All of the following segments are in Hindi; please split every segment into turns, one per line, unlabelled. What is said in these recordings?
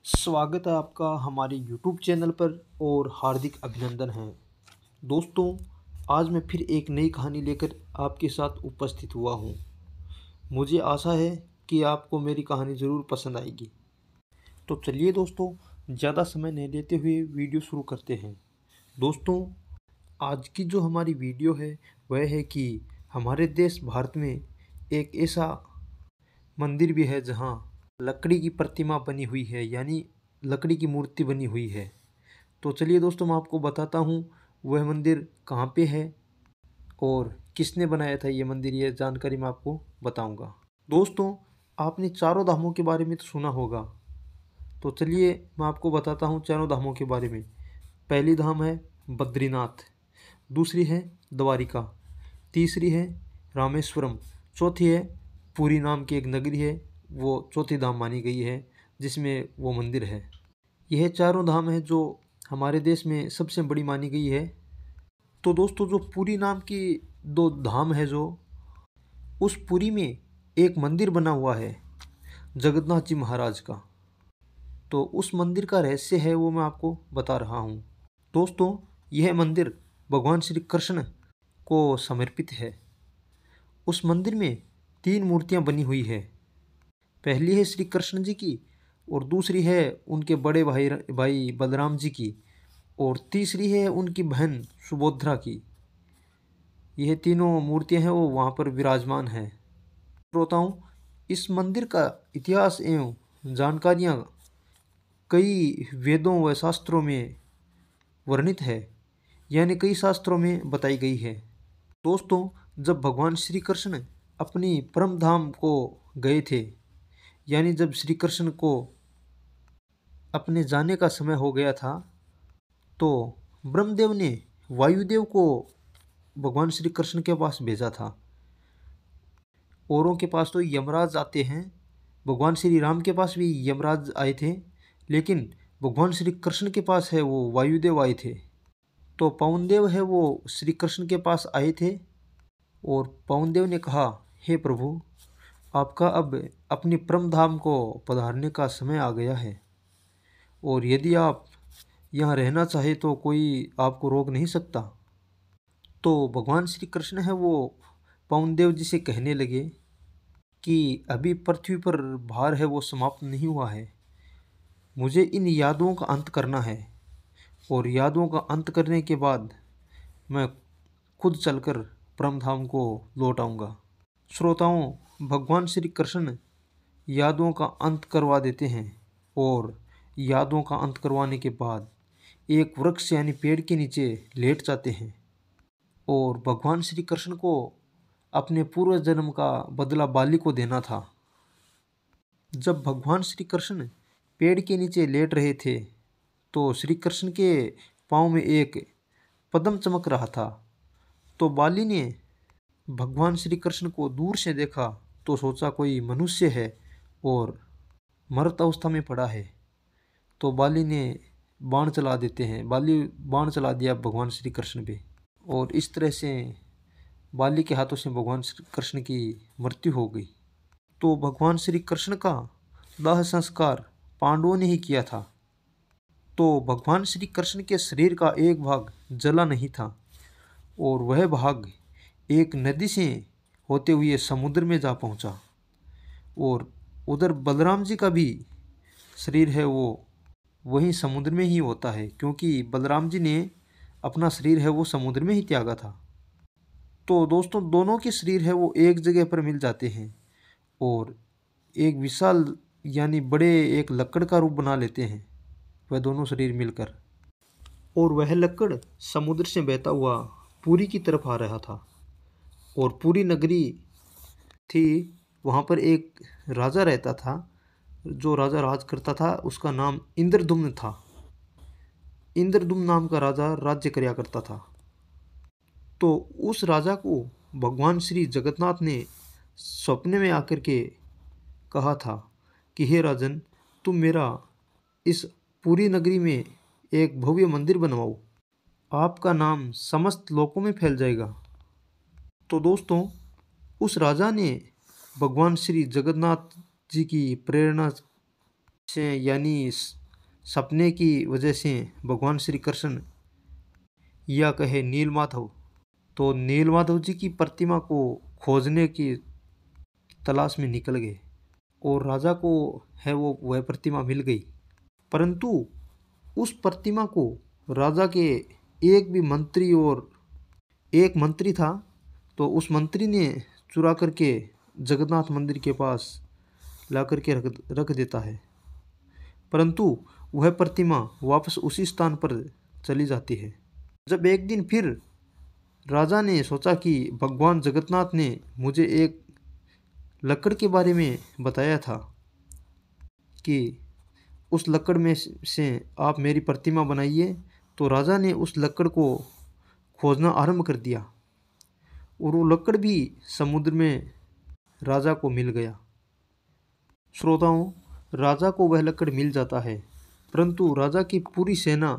स्वागत है आपका हमारे यूट्यूब चैनल पर और हार्दिक अभिनंदन है। दोस्तों, आज मैं फिर एक नई कहानी लेकर आपके साथ उपस्थित हुआ हूँ। मुझे आशा है कि आपको मेरी कहानी ज़रूर पसंद आएगी। तो चलिए दोस्तों, ज़्यादा समय नहीं लेते हुए वीडियो शुरू करते हैं। दोस्तों, आज की जो हमारी वीडियो है वह है कि हमारे देश भारत में एक ऐसा मंदिर भी है जहाँ लकड़ी की प्रतिमा बनी हुई है, यानी लकड़ी की मूर्ति बनी हुई है। तो चलिए दोस्तों, मैं आपको बताता हूँ वह मंदिर कहाँ पे है और किसने बनाया था ये मंदिर। ये जानकारी मैं आपको बताऊँगा। दोस्तों, आपने चारों धामों के बारे में तो सुना होगा, तो चलिए मैं आपको बताता हूँ चारों धामों के बारे में। पहली धाम है बद्रीनाथ, दूसरी है द्वारिका, तीसरी है रामेश्वरम, चौथी है पुरी नाम की एक नगरी है, वो चौथी धाम मानी गई है जिसमें वो मंदिर है। यह चारों धाम है जो हमारे देश में सबसे बड़ी मानी गई है। तो दोस्तों, जो पुरी नाम की दो धाम है, जो उस पुरी में एक मंदिर बना हुआ है जगन्नाथ जी महाराज का। तो उस मंदिर का रहस्य है वो मैं आपको बता रहा हूँ। दोस्तों, यह मंदिर भगवान श्री कृष्ण को समर्पित है। उस मंदिर में तीन मूर्तियाँ बनी हुई है। पहली है श्री कृष्ण जी की, और दूसरी है उनके बड़े भाई बलराम जी की, और तीसरी है उनकी बहन सुभद्रा की। यह तीनों मूर्तियां हैं वो वहाँ पर विराजमान हैं। श्रोताओं, इस मंदिर का इतिहास एवं जानकारियाँ कई वेदों व शास्त्रों में वर्णित है, यानी कई शास्त्रों में बताई गई है। दोस्तों, जब भगवान श्री कृष्ण अपनी परम धाम को गए थे, यानी जब श्री कृष्ण को अपने जाने का समय हो गया था, तो ब्रह्मदेव ने वायुदेव को भगवान श्री कृष्ण के पास भेजा था। औरों के पास तो यमराज आते हैं, भगवान श्री राम के पास भी यमराज आए थे, लेकिन भगवान श्री कृष्ण के पास है वो वायुदेव आए थे। तो पवनदेव है वो श्री कृष्ण के पास आए थे, और पवनदेव ने कहा, हे प्रभु, आपका अब अपनी परम धाम को पधारने का समय आ गया है, और यदि आप यहाँ रहना चाहे तो कोई आपको रोक नहीं सकता। तो भगवान श्री कृष्ण है वो पवनदेव जी से कहने लगे कि अभी पृथ्वी पर भार है वो समाप्त नहीं हुआ है, मुझे इन यादों का अंत करना है, और यादों का अंत करने के बाद मैं खुद चलकर परम धाम को लौट आऊँगा। श्रोताओं, भगवान श्री कृष्ण यादों का अंत करवा देते हैं, और यादों का अंत करवाने के बाद एक वृक्ष यानी पेड़ के नीचे लेट जाते हैं, और भगवान श्री कृष्ण को अपने पूर्व जन्म का बदला बाली को देना था। जब भगवान श्री कृष्ण पेड़ के नीचे लेट रहे थे, तो श्री कृष्ण के पाँव में एक पद्म चमक रहा था। तो बाली ने भगवान श्री कृष्ण को दूर से देखा तो सोचा कोई मनुष्य है और मृत अवस्था में पड़ा है। तो बाली ने बाण चला दिया भगवान श्री कृष्ण पे, और इस तरह से बाली के हाथों से भगवान श्री कृष्ण की मृत्यु हो गई। तो भगवान श्री कृष्ण का दाह संस्कार पांडवों ने ही किया था। तो भगवान श्री कृष्ण के शरीर का एक भाग जला नहीं था, और वह भाग एक नदी से होते हुए समुद्र में जा पहुंचा। और उधर बलराम जी का भी शरीर है वो वहीं समुद्र में ही होता है, क्योंकि बलराम जी ने अपना शरीर है वो समुद्र में ही त्यागा था। तो दोस्तों, दोनों के शरीर है वो एक जगह पर मिल जाते हैं, और एक विशाल यानी बड़े एक लकड़ का रूप बना लेते हैं वह दोनों शरीर मिलकर। और वह लकड़ समुद्र से बहता हुआ पुरी की तरफ आ रहा था, और पूरी नगरी थी, वहाँ पर एक राजा रहता था। जो राजा राज करता था उसका नाम इंद्रदुम्न था। इंद्रदुम्न नाम का राजा राज्य करया करता था। तो उस राजा को भगवान श्री जगन्नाथ ने सपने में आकर के कहा था कि हे राजन, तुम मेरा इस पूरी नगरी में एक भव्य मंदिर बनवाओ, आपका नाम समस्त लोकों में फैल जाएगा। तो दोस्तों, उस राजा ने भगवान श्री जगन्नाथ जी की प्रेरणा से यानी सपने की वजह से भगवान श्री कृष्ण या कहे नीलमाधव, तो नीलमाधव जी की प्रतिमा को खोजने की तलाश में निकल गए और राजा को है वो वह प्रतिमा मिल गई। परंतु उस प्रतिमा को राजा के एक भी मंत्री और एक मंत्री था, तो उस मंत्री ने चुरा करके जगन्नाथ मंदिर के पास ला करके रख देता है। परंतु वह प्रतिमा वापस उसी स्थान पर चली जाती है। जब एक दिन फिर राजा ने सोचा कि भगवान जगन्नाथ ने मुझे एक लकड़ के बारे में बताया था कि उस लकड़ में से आप मेरी प्रतिमा बनाइए, तो राजा ने उस लकड़ को खोजना आरंभ कर दिया और वो लकड़ भी समुद्र में राजा को मिल गया। श्रोताओं, राजा को वह लकड़ मिल जाता है, परंतु राजा की पूरी सेना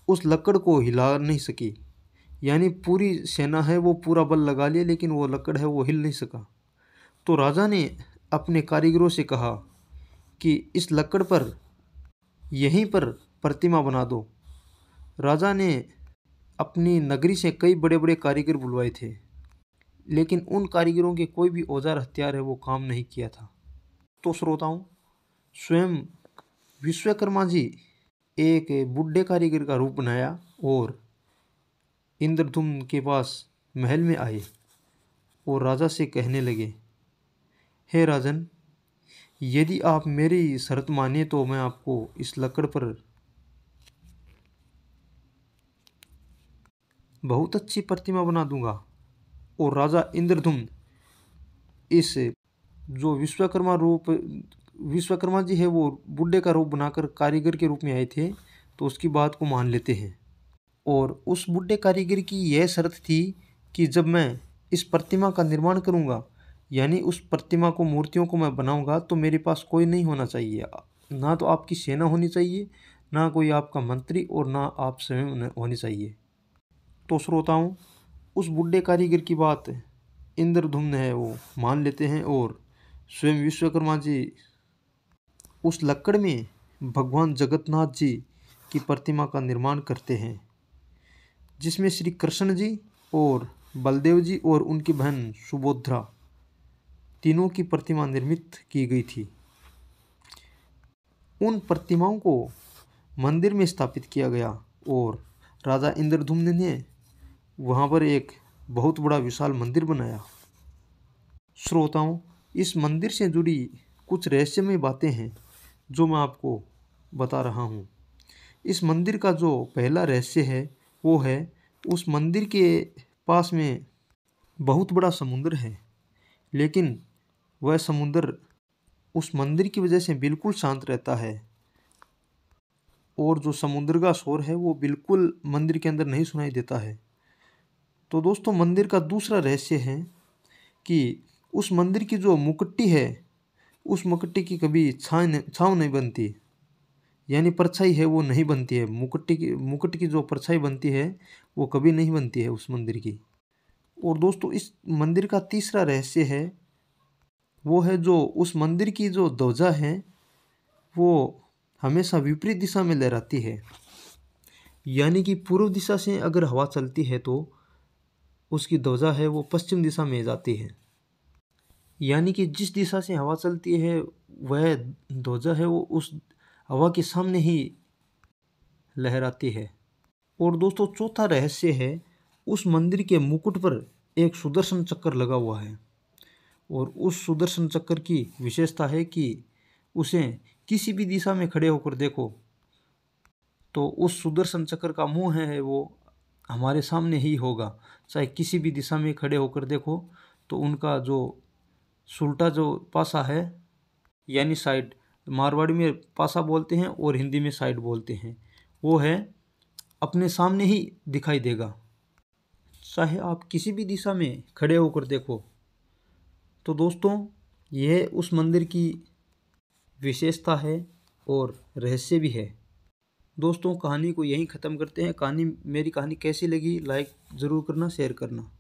उस लकड़ को हिला नहीं सकी। यानी पूरी सेना है वो पूरा बल लगा लिया, लेकिन वो लकड़ है वो हिल नहीं सका। तो राजा ने अपने कारीगरों से कहा कि इस लकड़ पर यहीं पर प्रतिमा बना दो। राजा ने अपनी नगरी से कई बड़े बड़े कारीगर बुलवाए थे, लेकिन उन कारीगरों के कोई भी औजार हथियार है वो काम नहीं किया था। तो श्रोताओं, स्वयं विश्वकर्मा जी एक बूढ़े कारीगर का रूप बनाया और इंद्रधुम्न के पास महल में आए और राजा से कहने लगे, हे राजन, यदि आप मेरी शर्त माने तो मैं आपको इस लकड़ पर बहुत अच्छी प्रतिमा बना दूंगा। और राजा इंद्रधुम्न इस जो विश्वकर्मा जी है वो बुढ़े का रूप बनाकर कारीगर के रूप में आए थे, तो उसकी बात को मान लेते हैं। और उस बुढ़े कारीगर की यह शर्त थी कि जब मैं इस प्रतिमा का निर्माण करूंगा, यानी उस प्रतिमा को मूर्तियों को मैं बनाऊंगा, तो मेरे पास कोई नहीं होना चाहिए। ना तो आपकी सेना होनी चाहिए, ना कोई आपका मंत्री, और ना आप स्वयं होनी चाहिए। तो श्रोताओं, उस बुढ़े कारीगर की बात इंद्रधुम्न है वो मान लेते हैं और स्वयं विश्वकर्मा जी उस लकड़ में भगवान जगन्नाथ जी की प्रतिमा का निर्माण करते हैं, जिसमें श्री कृष्ण जी और बलदेव जी और उनकी बहन सुभद्रा तीनों की प्रतिमा निर्मित की गई थी। उन प्रतिमाओं को मंदिर में स्थापित किया गया और राजा इंद्रधुम्न ने वहाँ पर एक बहुत बड़ा विशाल मंदिर बनाया। श्रोताओं, इस मंदिर से जुड़ी कुछ रहस्यमय बातें हैं जो मैं आपको बता रहा हूँ। इस मंदिर का जो पहला रहस्य है वो है, उस मंदिर के पास में बहुत बड़ा समुद्र है, लेकिन वह समुद्र उस मंदिर की वजह से बिल्कुल शांत रहता है और जो समुद्र का शोर है वो बिल्कुल मंदिर के अंदर नहीं सुनाई देता है। तो दोस्तों, मंदिर का दूसरा रहस्य है कि उस मंदिर की जो मुकुट्टी है, उस मुकुट्टी की कभी छाँव नहीं बनती, यानी परछाई है वो नहीं बनती है। मुकुट की जो परछाई बनती है वो कभी नहीं बनती है उस मंदिर की। और दोस्तों, इस मंदिर का तीसरा रहस्य है वो है जो उस मंदिर की जो ध्वजा है वो हमेशा विपरीत दिशा में लहराती है। यानी कि पूर्व दिशा से अगर हवा चलती है तो उसकी ध्वजा है वो पश्चिम दिशा में जाती है। यानी कि जिस दिशा से हवा चलती है वह ध्वजा है वो उस हवा के सामने ही लहराती है। और दोस्तों, चौथा रहस्य है, उस मंदिर के मुकुट पर एक सुदर्शन चक्र लगा हुआ है और उस सुदर्शन चक्र की विशेषता है कि उसे किसी भी दिशा में खड़े होकर देखो तो उस सुदर्शन चक्र का मुंह है वो हमारे सामने ही होगा। चाहे किसी भी दिशा में खड़े होकर देखो तो उनका जो सुल्टा जो पासा है, यानी साइड, मारवाड़ी में पासा बोलते हैं और हिंदी में साइड बोलते हैं, वो है अपने सामने ही दिखाई देगा, चाहे आप किसी भी दिशा में खड़े होकर देखो। तो दोस्तों, यह उस मंदिर की विशेषता है और रहस्य भी है। दोस्तों, कहानी को यहीं ख़त्म करते हैं। मेरी कहानी कैसी लगी लाइक ज़रूर करना, शेयर करना।